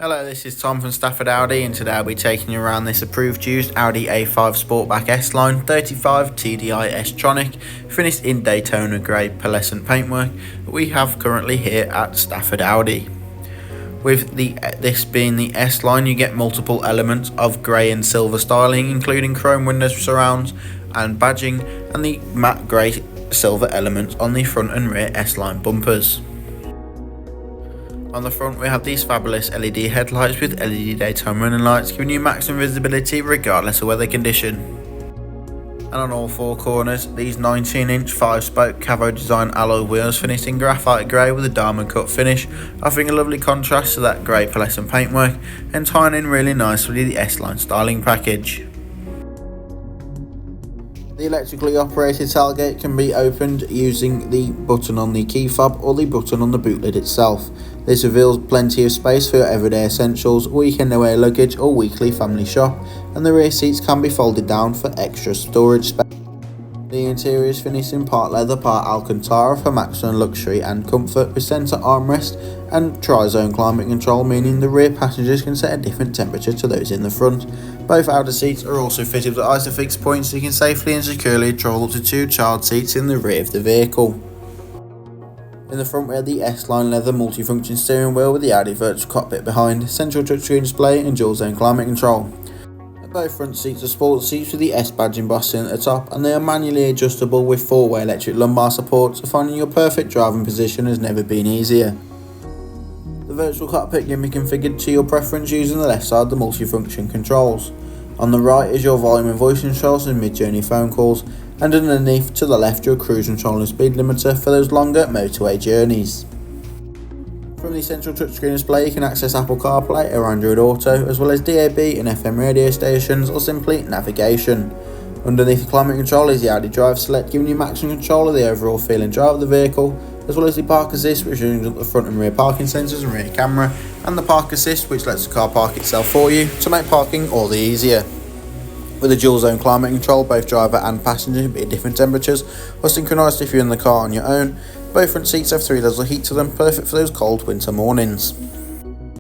Hello, this is Tom from Stafford Audi, and today I'll be taking you around this approved used Audi A5 Sportback S-line 35 TDI S Tronic, finished in Daytona grey pearlescent paintwork that we have currently here at Stafford Audi. With this being the S-line, you get multiple elements of grey and silver styling, including chrome window surrounds and badging, and the matte grey silver elements on the front and rear S-line bumpers. On the front we have these fabulous LED headlights with LED daytime running lights, giving you maximum visibility regardless of weather condition. And on all four corners, these 19-inch 5-spoke Cavo design alloy wheels finished in graphite grey with a diamond cut finish, offering a lovely contrast to that grey pearlescent paintwork and tying in really nicely the S-line styling package. The electrically operated tailgate can be opened using the button on the key fob or the button on the boot lid itself. This reveals plenty of space for your everyday essentials, weekend away luggage or weekly family shop, and the rear seats can be folded down for extra storage space. The interior is finished in part leather, part Alcantara for maximum luxury and comfort, with centre armrest and tri-zone climate control, meaning the rear passengers can set a different temperature to those in the front. Both outer seats are also fitted with Isofix points so you can safely and securely travel up to 2 child seats in the rear of the vehicle. In the front we have the S-line leather multifunction steering wheel with the Audi virtual cockpit behind, central touchscreen display and dual zone climate control. Both front seats are sport seats with the S badge embossing at the top, and they are manually adjustable with 4-way electric lumbar support, so finding your perfect driving position has never been easier. The virtual cockpit can be configured to your preference using the left side of the multifunction controls. On the right is your volume and voice controls and mid-journey phone calls, and underneath to the left your cruise control and speed limiter for those longer motorway journeys. From the central touchscreen display you can access Apple CarPlay or Android Auto, as well as DAB and FM radio stations or simply navigation. Underneath the climate control is the Audi Drive Select, giving you maximum control of the overall feel and drive of the vehicle, as well as the Park Assist, which brings up the front and rear parking sensors and rear camera, and the Park Assist, which lets the car park itself for you to make parking all the easier. With a dual zone climate control, both driver and passenger can be at different temperatures or synchronised if you're in the car on your own. Both front seats have 3 levels of heat to them, perfect for those cold winter mornings.